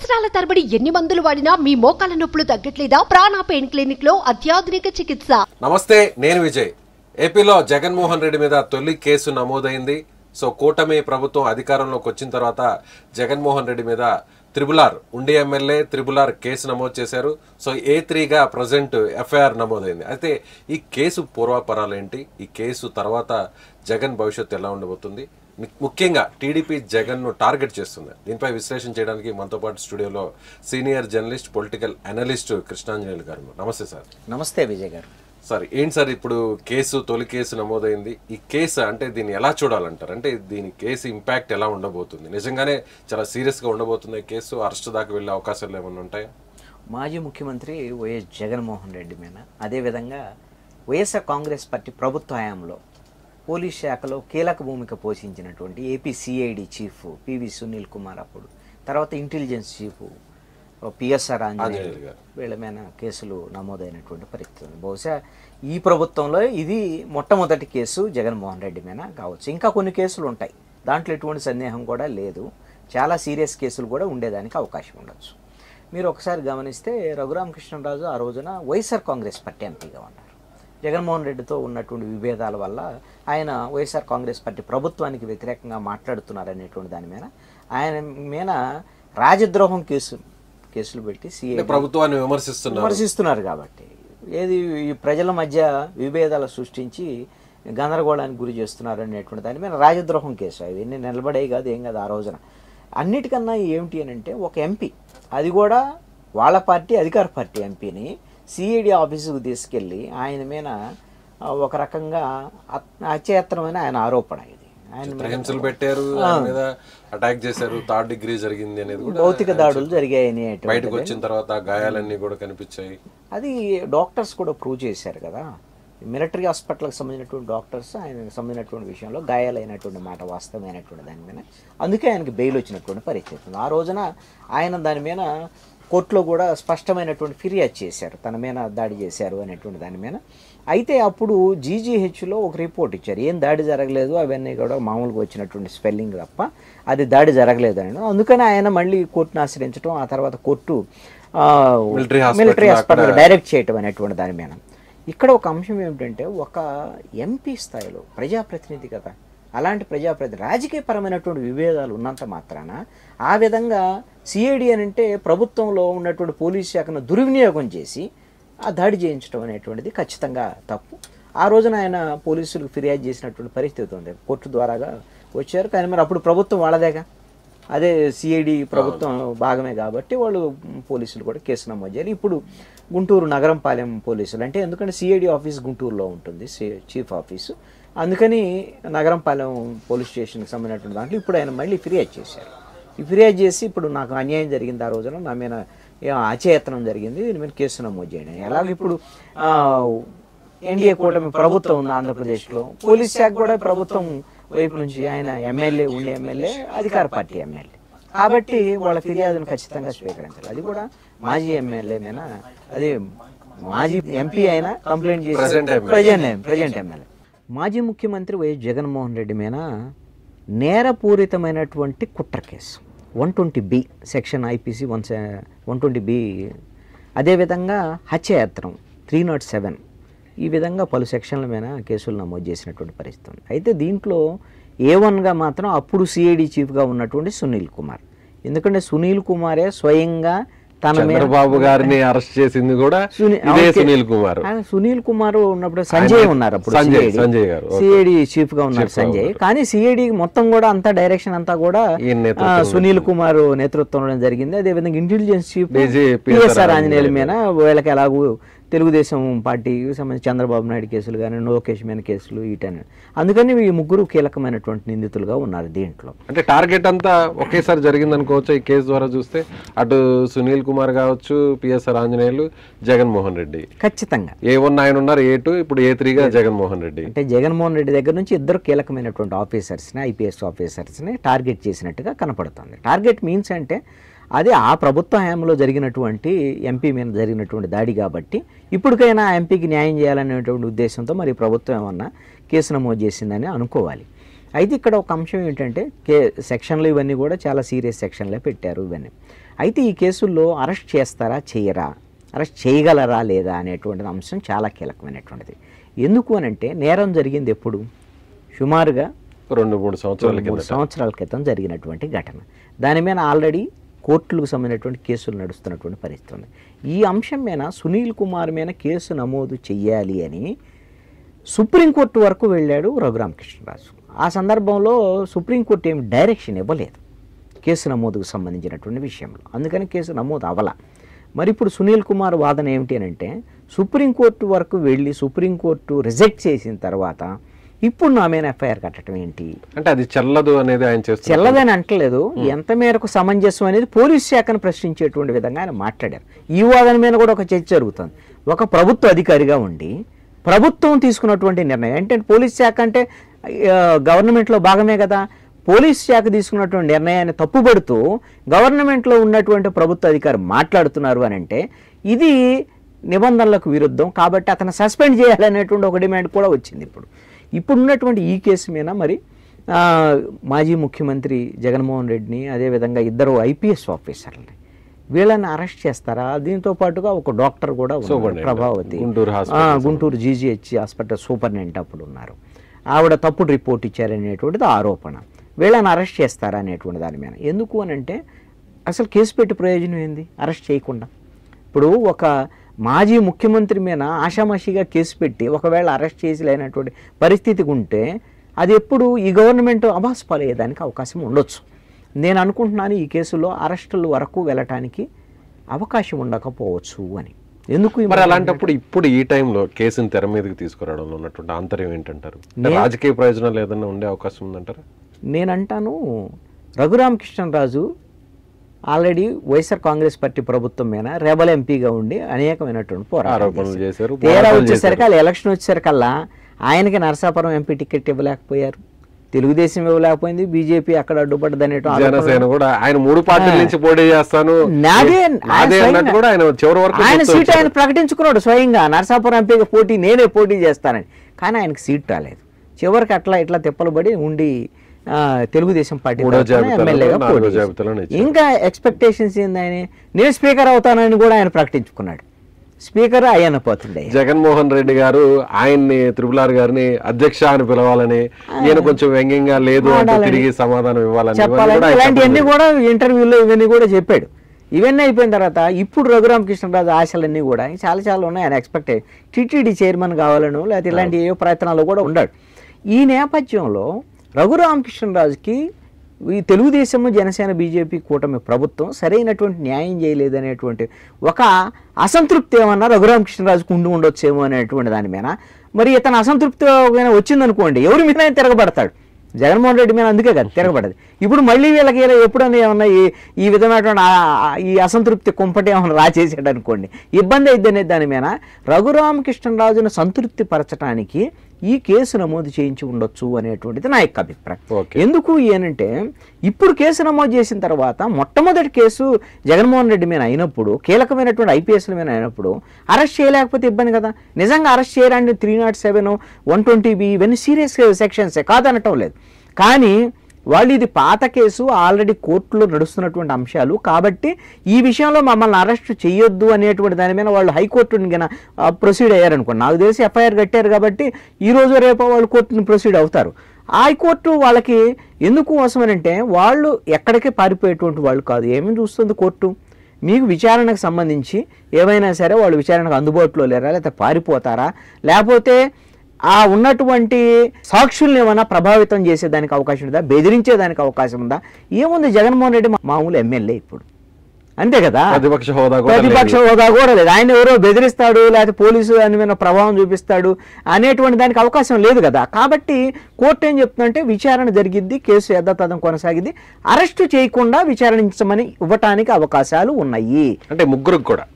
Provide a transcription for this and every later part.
సంవత్సరాల తరబడి ఎన్ని మందులు వాడినా మీ మోకాల నొప్పులు తగ్గట్లేదా? ప్రాణ పెయిన్ క్లినిక్ లో అత్యాధునిక చికిత్స. నమస్తే, నేను విజయ్. ఏపీలో జగన్మోహన్ రెడ్డి మీద తొలి కేసు నమోదైంది. సో కూటమి ప్రభుత్వం అధికారంలోకి వచ్చిన తర్వాత జగన్మోహన్ రెడ్డి మీద త్రిబులార్ ఉండి ఎమ్మెల్యే త్రిబులార్ కేసు నమోదు చేశారు. సో A3గా ప్రజెంట్ ఎఫ్ఐఆర్ నమోదైంది. అయితే ఈ కేసు పూర్వాపరాలు ఏంటి, ఈ కేసు తర్వాత జగన్ భవిష్యత్తు ఎలా ఉండబోతుంది, ముఖ్యంగా టీడీపీ జగన్ను టార్గెట్ చేస్తుంది, దీనిపై విశ్లేషణ చేయడానికి మనతో పాటు స్టూడియోలో senior journalist political analyst Krishnanjaneyulu గారు. నమస్తే సార్. నమస్తే విజయ్ గారు. సార్, ఏంటి సార్ ఇప్పుడు తొలి కేసు నమోదైంది. ఈ కేసు అంటే దీన్ని ఎలా చూడాలంటారు? అంటే దీని కేసు ఇంపాక్ట్ ఎలా ఉండబోతుంది? నిజంగానే చాలా సీరియస్గా ఉండబోతుంది ఈ కేసు? అరెస్ట్ దాకా వెళ్ళే అవకాశాలు ఏమైనా ఉంటాయా? మాజీ ముఖ్యమంత్రి వైఎస్ జగన్మోహన్ రెడ్డి మీద, అదేవిధంగా వైఎస్ఆర్ కాంగ్రెస్ పార్టీ ప్రభుత్వ హయాంలో పోలీస్ శాఖలో కీలక భూమిక పోషించినటువంటి AP CID chief PV Sunil Kumar, అప్పుడు తర్వాత ఇంటెలిజెన్స్ చీఫ్ పిఎస్ఆర్ ఆంజనేయులు వీళ్ళ మీద కేసులు నమోదైనటువంటి పరిస్థితి. బహుశా ఈ ప్రభుత్వంలో ఇది మొట్టమొదటి కేసు జగన్మోహన్ రెడ్డి మీద కావచ్చు. ఇంకా కొన్ని కేసులు ఉంటాయి, దాంట్లో ఎటువంటి సందేహం కూడా లేదు. చాలా సీరియస్ కేసులు కూడా ఉండేదానికి అవకాశం ఉండొచ్చు. మీరు ఒకసారి గమనిస్తే రఘురామకృష్ణరాజు ఆ రోజున వైఎస్ఆర్ కాంగ్రెస్ పార్టీ ఎంపీగా ఉన్నారు. జగన్మోహన్ రెడ్డితో ఉన్నటువంటి విభేదాల వల్ల ఆయన వైఎస్ఆర్ కాంగ్రెస్ పార్టీ ప్రభుత్వానికి వ్యతిరేకంగా మాట్లాడుతున్నారనేటువంటి దాని మీద ఆయన మీద రాజద్రోహం కేసులు పెట్టి ప్రభుత్వాన్ని విమర్శిస్తున్నారు. కాబట్టి ఏది ఈ ప్రజల మధ్య విభేదాలు సృష్టించి గందరగోళానికి గురి చేస్తున్నారు అనేటువంటి దాని మీద రాజద్రోహం కేసు. అవన్నీ నిలబడేవి కాదు, ఏం కాదు. ఆ రోజున అన్నిటికన్నా ఏమిటి అని అంటే, ఒక ఎంపీ, అది కూడా వాళ్ళ పార్టీ అధికార పార్టీ ఎంపీని సిఐడి ఆఫీసుకు తీసుకెళ్ళి ఆయన మీద ఒక రకంగా అత్యయత్నమైన ఆయన ఆరోపణ. ఇది ఆయన పెట్టారు, అటాక్ చేశారు, థర్డ్ డిగ్రీ జరిగింది అనేది, భౌతిక దాడులు జరిగాయని బయటకు వచ్చిన తర్వాత గాయాలన్నీ కూడా కనిపించాయి. అది డాక్టర్స్ కూడా ప్రూవ్ చేశారు కదా. మిలిటరీ హాస్పిటల్కి సంబంధించినటువంటి డాక్టర్స్ ఆయనకు సంబంధించినటువంటి విషయంలో గాయాలైనటువంటి మాట వాస్తవమైనటువంటి దాని మీద, అందుకే ఆయనకి బెయిల్ వచ్చినటువంటి పరిస్థితి. ఆ రోజున ఆయన దాని మీద కోర్టులో కూడా స్పష్టమైనటువంటి ఫిర్యాదు చేశారు, తన మీద దాడి చేశారు అనేటువంటి దాని మీద. అయితే అప్పుడు జీజీహెచ్లో ఒక రిపోర్ట్ ఇచ్చారు, ఏం దాడి జరగలేదు, అవన్నీ కూడా మామూలుగా వచ్చినటువంటి స్పెల్లింగ్ తప్ప అది దాడి జరగలేదు అని. అందుకని ఆయన మళ్ళీ కోర్టును ఆశ్రయించడం, ఆ తర్వాత కోర్టు మిలిటరీ హాస్పిటల్ డైరెక్ట్ చేయటం అనేటువంటి దాని మీద. ఇక్కడ ఒక అంశం ఏమిటంటే, ఒక ఎంపీ స్థాయిలో ప్రజాప్రతినిధి కదా, అలాంటి ప్రజాప్రతినిధి రాజకీయపరమైనటువంటి విభేదాలు ఉన్నంత మాత్రాన ఆ విధంగా సిఐడి అని అంటే ప్రభుత్వంలో ఉన్నటువంటి పోలీస్ శాఖను దుర్వినియోగం చేసి ఆ దాడి చేయించడం అనేటువంటిది ఖచ్చితంగా తప్పు. ఆ రోజున ఆయన పోలీసులకు ఫిర్యాదు చేసినటువంటి పరిస్థితి ఉంది, కోర్టు ద్వారాగా వచ్చారు. కానీ మరి అప్పుడు ప్రభుత్వం వాళ్ళదేగా, అదే సిఐడి ప్రభుత్వం భాగమే కాబట్టి వాళ్ళు పోలీసులు కూడా కేసు నమోదు చేయాలి. ఇప్పుడు గుంటూరు నగరంపాలెం పోలీసులు అంటే, ఎందుకంటే సిఐడి ఆఫీస్ గుంటూరులో ఉంటుంది, చీఫ్ ఆఫీసు, అందుకని నగరంపాలెం పోలీస్ స్టేషన్కి సంబంధించినటువంటి దాంట్లో ఇప్పుడు ఆయన మళ్ళీ ఫిర్యాదు చేశారు. ఈ ఫిర్యాదు చేసి ఇప్పుడు నాకు అన్యాయం జరిగింది, ఆ రోజున నా మీద అచేతనం జరిగింది, దీని మీద కేసు నమోదు చేయండి. ఎలాగ ఇప్పుడు ఎన్డీఏ కూటమి ప్రభుత్వం ఉంది ఆంధ్రప్రదేశ్లో, పోలీస్ శాఖ కూడా ప్రభుత్వం వైపు నుంచి, ఆయన ఎమ్మెల్యే ఉండే ఎమ్మెల్యే అధికార పార్టీ ఎమ్మెల్యే కాబట్టి వాళ్ళ ఫిర్యాదును ఖచ్చితంగా స్వీకరించాలి. అది కూడా మాజీ ఎమ్మెల్యే మీద, అది మాజీ ఎంపీ అయినా కంప్లైంట్ చేసి ప్రజెంట్ ఎమ్మెల్యే. మాజీ ముఖ్యమంత్రి వైఎస్ జగన్మోహన్ రెడ్డి మీద నేరపూరితమైనటువంటి కుట్ర case 120B section IPC 120B, అదేవిధంగా హత్యాయత్నం 307, ఈ విధంగా పలు సెక్షన్ల మీద కేసులు నమోదు చేసినటువంటి పరిస్థితి. అయితే దీంట్లో A1గా మాత్రం అప్పుడు సిఐడి చీఫ్గా ఉన్నటువంటి సునీల్ కుమార్. ఎందుకంటే సునీల్ కుమారే స్వయంగా చంద్రబాబు గారిని అరెస్ట్ చేసింది కూడా సునీల్ కుమార్. సునీల్ కుమార్ ఉన్నప్పుడు సంజయ్ ఉన్నారు, అప్పుడు సిఐడి చీఫ్ గా ఉన్నారు సంజయ్. కానీ సిఐడి మొత్తం కూడా అంతా డైరెక్షన్ అంతా కూడా సునీల్ కుమార్ నేతృత్వంలో జరిగింది. అదేవిధంగా ఇంటెలిజెన్స్ చీఫ్ పిఎస్ఆర్ ఆంజనేయుల మీద వీళ్ళకి ఎలాగూ తెలుగుదేశం పార్టీకి సంబంధించి చంద్రబాబు నాయుడు కేసులు కానీ, లోకేష్ మీద కేసులు, వీటని. అందుకని ఈ ముగ్గురు కీలకమైనటువంటి నిందితులుగా ఉన్నారు దీంట్లో. అంటే టార్గెట్ అంతా ఒకేసారి జరిగింది అనుకోవచ్చు ఈ కేసు ద్వారా చూస్తే. అటు సునీల్ కుమార్ కావచ్చు, పిఎస్ఆర్ ఆంజనేయులు, జగన్మోహన్ రెడ్డి, ఖచ్చితంగా A1 ఆయన ఉన్నారు, A2 ఇప్పుడు A3గా జగన్మోహన్ రెడ్డి. అంటే జగన్మోహన్ రెడ్డి దగ్గర నుంచి ఇద్దరు కీలకమైనటువంటి ఆఫీసర్స్ని, ఐపీఎస్ ఆఫీసర్స్ని టార్గెట్ చేసినట్టుగా కనపడుతుంది. టార్గెట్ మీన్స్ అంటే అది ఆ ప్రభుత్వ హయాంలో జరిగినటువంటి ఎంపీ మీద జరిగినటువంటి దాడి కాబట్టి ఇప్పటికైనా ఆ ఎంపీకి న్యాయం చేయాలనేటువంటి ఉద్దేశంతో మరి ప్రభుత్వం ఏమన్నా కేసు నమోదు చేసిందని అనుకోవాలి. అయితే ఇక్కడ ఒక అంశం ఏంటంటే సెక్షన్లు ఇవన్నీ కూడా చాలా సీరియస్ సెక్షన్లే పెట్టారు ఇవన్నీ. అయితే ఈ కేసుల్లో అరెస్ట్ చేస్తారా చేయరా, అరెస్ట్ చేయగలరా లేదా అనేటువంటి అంశం చాలా కీలకమైనటువంటిది. ఎందుకు అనంటే నేరం జరిగింది ఎప్పుడు, సుమారుగా 2-3 సంవత్సరాల క్రితం జరిగినటువంటి ఘటన. దాని మీద ఆల్రెడీ కోర్టులకు సంబంధించినటువంటి కేసులు నడుస్తున్నటువంటి పరిస్థితి ఉంది. ఈ అంశం మీద సునీల్ కుమార్ మీద కేసు నమోదు చెయ్యాలి అని సుప్రీంకోర్టు వరకు వెళ్ళాడు రఘురామకృష్ణరాజు. ఆ సందర్భంలో సుప్రీంకోర్టు ఏమి డైరెక్షన్ ఇవ్వలేదు కేసు నమోదుకు సంబంధించినటువంటి విషయంలో, అందుకని కేసు నమోదు అవ్వాల. మరి ఇప్పుడు సునీల్ కుమార్ వాదన ఏమిటి అని అంటే, సుప్రీంకోర్టు వరకు వెళ్ళి సుప్రీంకోర్టు రిజెక్ట్ చేసిన తర్వాత ఇప్పుడు నా మీద ఎఫ్ఐఆర్ కట్టడం ఏంటి అంటే అది చెల్లదు అనేది ఆయన చేస్తారు. చెల్లదని అంటలేదు, ఎంత మేరకు సమంజసం అనేది పోలీస్ శాఖను ప్రశ్నించేటువంటి విధంగా ఆయన మాట్లాడారు. ఈ వాదన మీద కూడా ఒక చర్చ జరుగుతుంది. ఒక ప్రభుత్వ అధికారిగా ఉండి ప్రభుత్వం తీసుకున్నటువంటి నిర్ణయం ఏంటంటే, పోలీస్ శాఖ అంటే గవర్నమెంట్లో భాగమే కదా, పోలీస్ శాఖ తీసుకున్నటువంటి నిర్ణయాన్ని తప్పుపడుతూ గవర్నమెంట్లో ఉన్నటువంటి ప్రభుత్వ అధికారి మాట్లాడుతున్నారు అని అంటే ఇది నిబంధనలకు విరుద్ధం, కాబట్టి అతను సస్పెండ్ చేయాలనేటువంటి ఒక డిమాండ్ కూడా వచ్చింది. ఇప్పుడు ఉన్నటువంటి ఈ కేసు మీద మరి మాజీ ముఖ్యమంత్రి జగన్మోహన్ రెడ్డిని, అదేవిధంగా 2 IPS ఆఫీసర్లని, వీళ్ళని అరెస్ట్ చేస్తారా? దీంతో పాటుగా ఒక డాక్టర్ కూడా ఉన్నారు, Prabhavati, Guntur GGH hospital superintendent అప్పుడు ఉన్నారు, ఆవిడ తప్పుడు రిపోర్ట్ ఇచ్చారనేటువంటిది ఆరోపణ. వీళ్ళని అరెస్ట్ చేస్తారా అనేటువంటి దాని మీద. ఎందుకు అని అంటే అసలు కేసు పెట్టి ప్రయోజనం ఏంది అరెస్ట్ చేయకుండా? ఇప్పుడు ఒక మాజీ ముఖ్యమంత్రి మీద ఆషామాషిగా కేసు పెట్టి ఒకవేళ అరెస్ట్ చేసి లేనటువంటి పరిస్థితికి ఉంటే అది ఎప్పుడు ఈ గవర్నమెంట్ అబాస్పాలయ్యేదానికి అవకాశం ఉండొచ్చు. నేను అనుకుంటున్నాను ఈ కేసులో అరెస్టుల వరకు వెళ్ళటానికి అవకాశం ఉండకపోవచ్చు అని. ఎందుకు మరి అలాంటప్పుడు ఇప్పుడు ఈ టైంలో కేసుని తెర మీదకి తీసుకురావడంలో ఉన్నటువంటి ఆంతర్యం ఏంటంటారు? రాజకీయ ప్రయోజనాలు ఏదైనా ఉండే అవకాశం ఉందంటారా? నేనంటాను, రఘురామకృష్ణరాజు ఆల్రెడీ వైఎస్ఆర్ కాంగ్రెస్ పార్టీ ప్రభుత్వం మీద రెబల్ ఎంపీగా ఉండి అనేకమైనటువంటి పోరాటాలు చేశారు. తీరా వచ్చేసరికి వాళ్ళు ఎలక్షన్ వచ్చేసరికల్లా ఆయనకి నరసాపురం ఎంపీ టికెట్ ఇవ్వలేకపోయారు, తెలుగుదేశం ఇవ్వలేకపోయింది, బీజేపీ అక్కడ అడ్డుపడ్డది. ఆయన సీట్ ఆయన ప్రకటించుకున్నాడు స్వయంగా, నరసాపురం ఎంపీగా నేనే పోటీ చేస్తానని. కానీ ఆయనకు సీట్ రాలేదు. చివరికి అట్లా ఇట్లా తిప్పలు పడి ఉండి తెలుగుదేశం పార్టీ ఎమ్మెల్యేగా పోటీ. ఇంకా ఎక్స్పెక్టేషన్స్ ఏంది, ఆయన నేను స్పీకర్ అవుతానని కూడా ఆయన ప్రకటించుకున్నాడు. స్పీకర్ అయ్యన్న పోతుండే జగన్మోహన్ రెడ్డి గారు ఆయన్ని త్రిపులార్ గారిని అధ్యక్ష అని పిలవాలని, ఈయన కొంచెం వ్యంగ్యంగా లేదు తిరిగి సమాధానం ఇవ్వాలని చెప్పాలని, ఇలాంటివన్నీ కూడా ఇంటర్వ్యూలో ఇవన్నీ కూడా చెప్పాడు. ఇవన్నీ అయిపోయిన తర్వాత ఇప్పుడు రఘురామకృష్ణరాజు ఆశలన్నీ కూడా చాలా ఉన్నాయి. ఆయన ఎక్స్పెక్ట్ టీటీడీ చైర్మన్ కావాలను లేకపోతే ఇలాంటి ఏ ప్రయత్నాలు కూడా ఉన్నాడు. ఈ నేపథ్యంలో రఘురామకృష్ణరాజుకి ఈ తెలుగుదేశము, జనసేన, బీజేపీ కూటమి ప్రభుత్వం సరైనటువంటి న్యాయం చేయలేదనేటువంటి ఒక అసంతృప్తి ఏమన్నా రఘురామకృష్ణరాజుకు ఉండొచ్చేమో అనేటువంటి దాని మీద. మరి ఇతను అసంతృప్తి వచ్చిందనుకోండి, ఎవరి మీద ఆయన తిరగబడతాడు? జగన్మోహన్ రెడ్డి మీద అందుకే కదా తిరగబడదు. ఇప్పుడు మళ్ళీ వీళ్ళకి ఎప్పుడన్నా ఏమన్నా ఈ విధమైనటువంటి ఈ అసంతృప్తి కుంపటి ఏమన్నా రాచేసాడు అనుకోండి, ఇబ్బంది అయిద్ది అనేది దాని మీద రఘురామకృష్ణరాజును సంతృప్తి పరచడానికి ఈ కేసు నమోదు చేయించి ఉండొచ్చు అనేటువంటిది నా యొక్క అభిప్రాయం. ఎందుకు ఏనంటే ఇప్పుడు కేసు నమోదు చేసిన తర్వాత మొట్టమొదటి కేసు జగన్మోహన్ రెడ్డి మీద అయినప్పుడు, కీలకమైనటువంటి IPSల మీద అయినప్పుడు అరెస్ట్ చేయలేకపోతే ఇబ్బంది కదా. నిజంగా అరెస్ట్ చేయడానికి 307, 120B ఇవన్నీ సీరియస్ సెక్షన్సే, కాదనటం లేదు. కానీ వాళ్ళు ఇది పాత కేసు, ఆల్రెడీ కోర్టులో నడుస్తున్నటువంటి అంశాలు కాబట్టి ఈ విషయంలో మమ్మల్ని అరెస్ట్ చేయొద్దు అనేటువంటి దాని మీద వాళ్ళు హైకోర్టుని కన్నా ప్రొసీడ్ అయ్యారనుకోండి, నాకు తెలిసి FIR కట్టారు కాబట్టి ఈరోజు రేపు వాళ్ళు కోర్టుని ప్రొసీడ్ అవుతారు. హైకోర్టు వాళ్ళకి ఎందుకు అవసరమంటే వాళ్ళు ఎక్కడికి పారిపోయేటువంటి వాళ్ళు కాదు. ఏమేమి చూస్తుంది కోర్టు, మీకు విచారణకు సంబంధించి ఏమైనా సరే వాళ్ళు విచారణకు అందుబాటులో లేరా, లేకపోతే పారిపోతారా, లేకపోతే ఆ ఉన్నటువంటి సాక్షుల్ని ఏమైనా ప్రభావితం చేసేదానికి అవకాశం ఉందా, బెదిరించేదానికి అవకాశం ఉందా? ఏముంది, జగన్మోహన్ రెడ్డి మామూలు ఎమ్మెల్యే ఇప్పుడు, అంతే కదా, ప్రతిపక్ష హోదా కూడా లేదు. ఆయన ఎవరో బెదిరిస్తాడు లేకపోతే పోలీసు దాని మీద ప్రభావం చూపిస్తాడు అనేటువంటి దానికి అవకాశం లేదు కదా. కాబట్టి కోర్టు ఏం చెప్తుందంటే విచారణ జరిగిద్ది, కేసు యథాతథం కొనసాగిద్ది, అరెస్టు చేయకుండా విచారించమని ఇవ్వటానికి అవకాశాలు ఉన్నాయి. అంటే ముగ్గురికి కూడా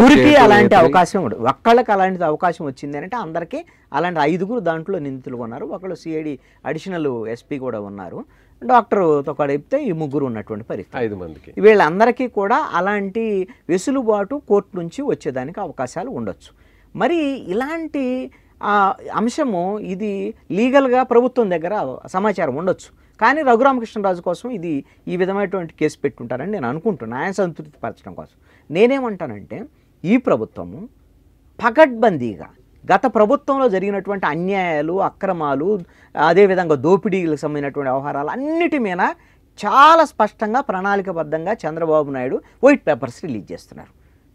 గురికి అలాంటి అవకాశం ఉండదు. ఒక్కళ్ళకి అలాంటి అవకాశం వచ్చింది అంటే అందరికీ అలాంటి 5గురు దాంట్లో నిందితులు ఉన్నారు. ఒకళ్ళు CID అడిషనల్ SP కూడా ఉన్నారు, డాక్టర్తో కూడా చెప్తే ఈ 3 ఉన్నటువంటి పరిస్థితి. 5 మందికి వీళ్ళందరికీ కూడా అలాంటి వెసులుబాటు కోర్టు నుంచి వచ్చేదానికి అవకాశాలు ఉండొచ్చు. మరి ఇలాంటి అంశము ఇది లీగల్గా ప్రభుత్వం దగ్గర సమాచారం ఉండొచ్చు, కానీ రఘురామకృష్ణరాజు కోసం ఇది ఈ విధమైనటువంటి కేసు పెట్టుంటారని నేను అనుకుంటున్నాను, ఆయన సంతృప్తి పరచడం కోసం. నేనేమంటానంటే ఈ ప్రభుత్వము పకడ్బందీగా గత ప్రభుత్వంలో జరిగినటువంటి అన్యాయాలు, అక్రమాలు, అదేవిధంగా దోపిడీలకు సంబంధించినటువంటి వ్యవహారాలు అన్నిటి మీద చాలా స్పష్టంగా ప్రణాళికబద్ధంగా Chandrababu Naidu white papers release చేస్తున్నారు.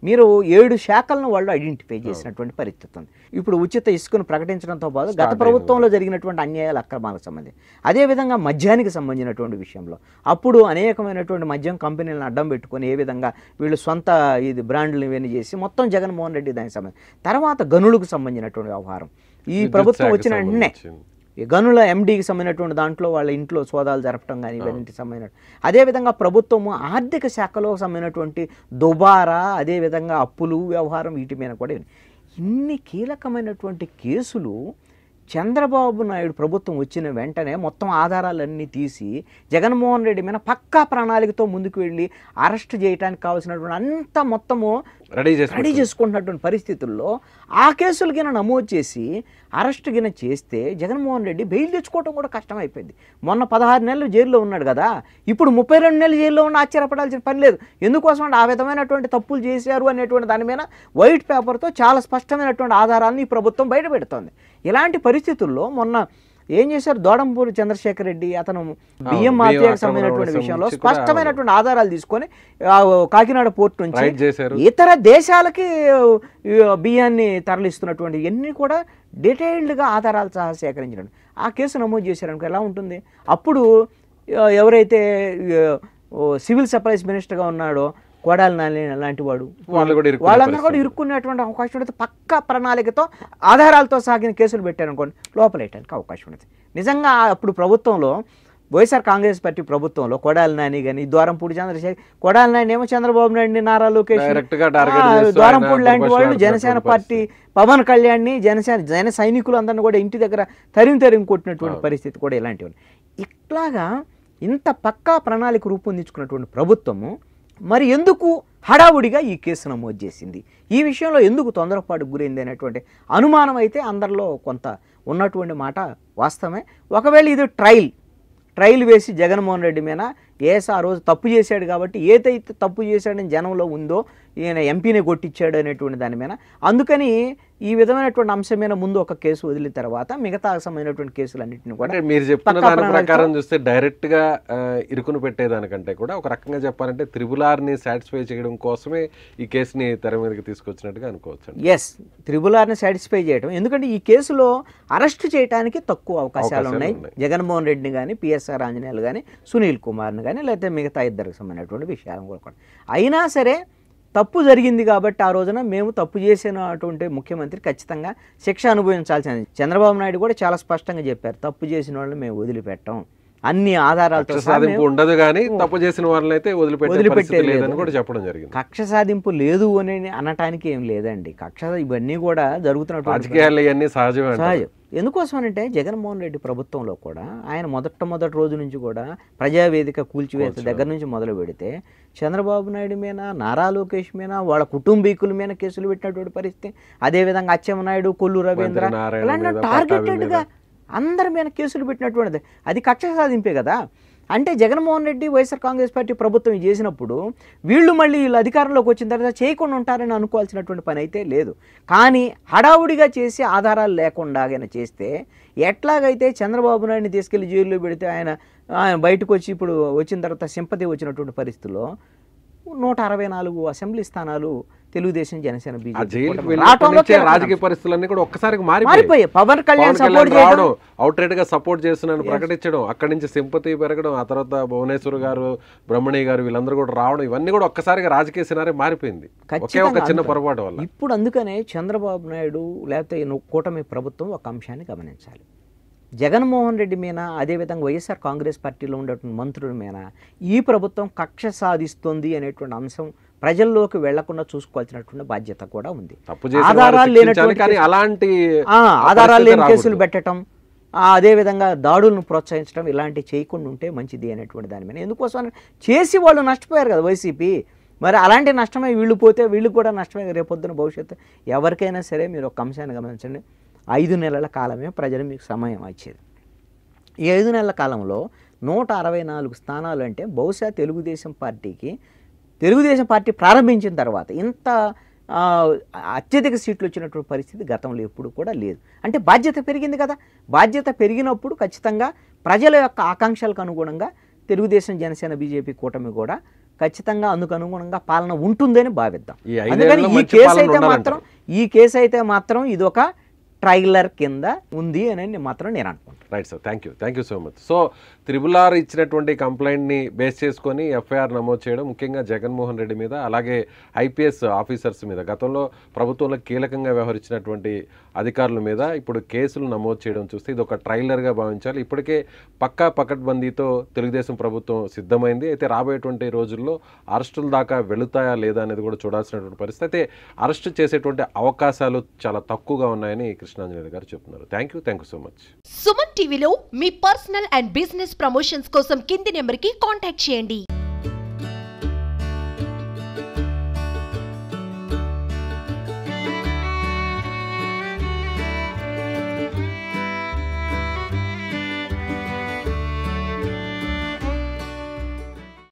మీరు 7 శాఖలను వాళ్ళు ఐడెంటిఫై చేసినటువంటి పరిస్థితి ఉంది. ఇప్పుడు ఉచిత ఇసుకను ప్రకటించడంతో పాటు గత ప్రభుత్వంలో జరిగినటువంటి అన్యాయాల అక్రమాలకు సంబంధించి, అదేవిధంగా మద్యానికి సంబంధించినటువంటి విషయంలో అప్పుడు అనేకమైనటువంటి మద్యం కంపెనీలను అడ్డం పెట్టుకొని ఏ విధంగా వీళ్ళు సొంత ఇది బ్రాండ్లు ఇవన్నీ చేసి మొత్తం జగన్మోహన్ రెడ్డి దానికి సంబంధించి, తర్వాత గనులకు సంబంధించినటువంటి వ్యవహారం ఈ ప్రభుత్వం వచ్చిన వెంటనే ఈ గనుల ఎండీకి సంబంధించినటువంటి దాంట్లో వాళ్ళ ఇంట్లో సోదాలు జరపడం కానీ ఇవన్నీ సంబంధించిన, అదేవిధంగా ప్రభుత్వము ఆర్థిక శాఖలో సంబంధించినటువంటి దుబారా, అదేవిధంగా అప్పులు వ్యవహారం, వీటి మీద కూడా ఇన్ని కీలకమైనటువంటి కేసులు చంద్రబాబు నాయుడు ప్రభుత్వం వచ్చిన వెంటనే మొత్తం ఆధారాలన్నీ తీసి జగన్మోహన్ రెడ్డి మీద పక్కా ప్రణాళికతో ముందుకు వెళ్ళి అరెస్ట్ చేయడానికి కావాల్సినటువంటి అంత మొత్తము రెడీ చేసుకుంటున్నటువంటి పరిస్థితుల్లో ఆ కేసులు గిన నమోదు చేసి అరెస్ట్ గిన చేస్తే జగన్మోహన్ రెడ్డి బెయిల్ తెచ్చుకోవడం కూడా కష్టమైపోయింది. మొన్న 16 నెలలు జైల్లో ఉన్నాడు కదా, ఇప్పుడు 32 నెలలు జైల్లో ఉన్న ఆశ్చర్యపడాల్సిన పని లేదు. ఎందుకోసం అంటే ఆ విధమైనటువంటి తప్పులు చేశారు అనేటువంటి దాని మీద వైట్ పేపర్తో చాలా స్పష్టమైనటువంటి ఆధారాలను ఈ ప్రభుత్వం బయట పెడుతోంది. ఇలాంటి పరిస్థితుల్లో మొన్న ఏం చేశారు, దోడంపూరి చంద్రశేఖర్ రెడ్డి అతను బియ్యం మాఫియాకు సంబంధించినటువంటి విషయంలో స్పష్టమైనటువంటి ఆధారాలు తీసుకొని కాకినాడ పోర్టు నుంచి ఇతర దేశాలకి బియ్యాన్ని తరలిస్తున్నటువంటి ఇవన్నీ కూడా డీటెయిల్డ్గా ఆధారాలు సహా సేకరించినట్టు ఆ కేసు నమోదు చేశారనుకో ఎలా ఉంటుంది. అప్పుడు ఎవరైతే సివిల్ సప్లైస్ మినిస్టర్గా ఉన్నాడో కొడాలి నాని లాంటి వాడు, వాళ్ళందరూ కూడా ఇరుక్కునేటువంటి అవకాశం ఉంటుంది. పక్కా ప్రణాళికతో ఆధారాలతో సాగిన కేసులు పెట్టారనుకోండి లోపలేయడానికి అవకాశం ఉంటుంది. నిజంగా అప్పుడు ప్రభుత్వంలో వైఎస్ఆర్ కాంగ్రెస్ పార్టీ ప్రభుత్వంలో కొడాలి నాని కానీ ద్వారంపూడి చంద్రశేఖర్, కొడాలి నాని ఏమో చంద్రబాబు నాయుడిని, నారా లోకేష్, ద్వారంపూడి లాంటి వాళ్ళు జనసేన పార్టీ పవన్ కళ్యాణ్ని, జన సైనికులు అందరిని కూడా ఇంటి దగ్గర తరిమి కొట్టినటువంటి పరిస్థితి కూడా ఇలాంటివి. ఇట్లాగా ఇంత పక్కా ప్రణాళిక రూపొందించుకున్నటువంటి ప్రభుత్వము మరి ఎందుకు హడావుడిగా ఈ కేసు నమోదు చేసింది, ఈ విషయంలో ఎందుకు తొందరపాటుకు గురైంది అనేటువంటి అనుమానం అయితే అందరిలో కొంత ఉన్నటువంటి మాట వాస్తవమే. ఒకవేళ ఇది ట్రయల్ వేసి జగన్మోహన్ రెడ్డి మీద ఆ రోజు తప్పు చేశాడు కాబట్టి ఏదైతే తప్పు చేశాడని జనంలో ఉందో, ఈయన ఎంపీని కొట్టించాడు అనేటువంటి దాని మీద, అందుకని ఈ విధమైనటువంటి అంశం మీద ముందు ఒక కేసు వదిలిన తర్వాత మిగతా సంబంధించినటువంటి కేసులన్నింటినీ కూడా మీరు చెప్తున్న దాని ప్రకారం చూస్తే డైరెక్ట్ గా ఇరుకును పెట్టేదానికంటే కూడా ఒక రకంగా చెప్పాలంటే త్రిబులార్ని సాటిస్ఫై చేయడం కోసమే ఈ కేసుని తెర మీదకి తీసుకొచ్చినట్టుగా అనుకోవచ్చు. ఎస్, త్రిబులార్ని సాటిస్ఫై చేయడం, ఎందుకంటే ఈ కేసులో అరెస్ట్ చేయడానికి తక్కువ అవకాశాలు ఉన్నాయి. జగన్మోహన్ రెడ్డిని కానీ, పిఎస్ఆర్ ఆంజనేయులు కానీ, సునీల్ కుమార్ని కానీ, లేకపోతే మిగతా ఇద్దరికి సంబంధించినటువంటి విషయాలు కూడా. అయినా సరే తప్పు జరిగింది కాబట్టి ఆ రోజున మేము తప్పు చేసినటువంటి ముఖ్యమంత్రి ఖచ్చితంగా శిక్ష అనుభవించాల్సింది. చంద్రబాబు నాయుడు కూడా చాలా స్పష్టంగా చెప్పారు, తప్పు చేసిన వాళ్ళని మేము వదిలిపెట్టాం, అన్ని ఆధారాలతో ఉండదు కానీ తప్పు చేసిన వాళ్ళని అయితే వదిలిపెట్టేదని కూడా చెప్పడం జరిగింది. కక్ష సాధింపు లేదు అని అనటానికి ఏం లేదండి. ఇవన్నీ కూడా జరుగుతున్నటువంటి రాజకీయాలు ఇవన్నీ సహజం. ఎందుకోసం అంటే జగన్మోహన్ రెడ్డి ప్రభుత్వంలో కూడా ఆయన మొదటి రోజు నుంచి కూడా ప్రజావేదిక కూల్చివేత దగ్గర నుంచి మొదలు పెడితే చంద్రబాబు నాయుడు మీద, నారా లోకేష్ మీద, వాళ్ళ కుటుంబీకుల మీద కేసులు పెట్టినటువంటి పరిస్థితి, అదేవిధంగా అచ్చెన్నాయుడు, కొల్లు రవీంద్ర ఇలాంటి టార్గెటెడ్గా అందరి మీద కేసులు పెట్టినటువంటిది అది కక్ష సాధింపే కదా. అంటే జగన్మోహన్ రెడ్డి వైఎస్ఆర్ కాంగ్రెస్ పార్టీ ప్రభుత్వం చేసినప్పుడు వీళ్ళు అధికారంలోకి వచ్చిన తర్వాత చేయకుండా ఉంటారని అనుకోవాల్సినటువంటి పని అయితే లేదు. కానీ హడావుడిగా చేసి ఆధారాలు లేకుండా చేస్తే ఎట్లాగైతే చంద్రబాబు నాయుడిని తీసుకెళ్లి జైల్లో పెడితే ఆయన బయటకు వచ్చి ఇప్పుడు వచ్చిన తర్వాత సింపతి వచ్చినటువంటి పరిస్థితుల్లో 164 అసెంబ్లీ స్థానాలు తెలుగుదేశం, జనసేన, బీజేపీ రాజకీయ పరిస్థితులన్నీ కూడా ఒక్కసారికి మారిపోయాయి. పవన్ కళ్యాణ్ అవుట్ రైట్ గా సపోర్ట్ చేస్తున్నాను ప్రకటించడం, అక్కడి నుంచి సింపతి పెరగడం, ఆ తర్వాత భువనేశ్వర్ గారు, బ్రహ్మణి గారు వీళ్ళందరూ కూడా రావడం, ఇవన్నీ కూడా ఒక్కసారిగా రాజకీయ సినారీ మారిపోయింది ఒక చిన్న పొరపాటు వల్ల. ఇప్పుడు అందుకనే చంద్రబాబు నాయుడు లేకపోతే కూటమి ప్రభుత్వం ఒక అంశాన్ని గమనించాలి. జగన్మోహన్ రెడ్డి మీద, అదేవిధంగా వైఎస్ఆర్ కాంగ్రెస్ పార్టీలో ఉండేటువంటి మంత్రుల మీద ఈ ప్రభుత్వం కక్ష సాధిస్తుంది అనేటువంటి అంశం ప్రజల్లోకి వెళ్లకుండా చూసుకోవాల్సినటువంటి బాధ్యత కూడా ఉంది. ఆధారాలు లేని కేసులు పెట్టడం, అదేవిధంగా దాడులను ప్రోత్సహించడం ఇలాంటివి చేయకుండా ఉంటే మంచిది అనేటువంటి దాని మీద. ఎందుకోసం చేసి వాళ్ళు నష్టపోయారు కదా వైసీపీ. మరి అలాంటి నష్టమే వీళ్ళు పోతే వీళ్ళు కూడా నష్టమే రేపొద్దున భవిష్యత్తు. ఎవరికైనా సరే మీరు ఒక అంశాన్ని గమనించండి, 5 నెలల కాలమే ప్రజలు మీకు సమయం ఇచ్చేది. ఈ 5 నెలల కాలంలో 164 స్థానాలు అంటే బహుశా తెలుగుదేశం పార్టీ ప్రారంభించిన తర్వాత ఇంత అత్యధిక సీట్లు వచ్చినటువంటి పరిస్థితి గతంలో ఎప్పుడు కూడా లేదు. అంటే బాధ్యత పెరిగింది కదా. బాధ్యత పెరిగినప్పుడు ఖచ్చితంగా ప్రజల యొక్క ఆకాంక్షలకు అనుగుణంగా తెలుగుదేశం, జనసేన, బీజేపీ కూటమి కూడా ఖచ్చితంగా అందుకు అనుగుణంగా పాలన ఉంటుందని భావిద్దాం. అందుకని ఈ కేసు అయితే మాత్రం ఇది ఒక ట్రైలర్ కింద ఉంది అని మాత్రం నేను అనుకుంటాను. Right sir, thank you so much. So triple-are ఇచ్చినటువంటి కంప్లైంట్ని బేస్ చేసుకొని ఎఫ్ఐఆర్ నమోదు చేయడం, ముఖ్యంగా జగన్మోహన్ రెడ్డి మీద, అలాగే ఐపీఎస్ ఆఫీసర్స్ మీద, గతంలో ప్రభుత్వంలో కీలకంగా వ్యవహరించినటువంటి అధికారుల మీద ఇప్పుడు కేసులు నమోదు చేయడం చూస్తే ఇది ఒక ట్రైలర్గా భావించాలి. ఇప్పటికే పకడ్బందీతో తెలుగుదేశం ప్రభుత్వం సిద్ధమైంది. అయితే రాబోయేటువంటి రోజుల్లో అరెస్టుల దాకా వెళుతాయా లేదా అనేది కూడా చూడాల్సినటువంటి పరిస్థితి. అయితే అరెస్టు చేసేటువంటి అవకాశాలు చాలా తక్కువగా ఉన్నాయని కృష్ణాంజనేయులు గారు చెప్తున్నారు. Thank you so much. Suman టీవీలో మీ పర్సనల్ అండ్ బిజినెస్ ప్రమోషన్స్ కోసం కింది నెంబర్కి కాంటాక్ట్ చేయండి.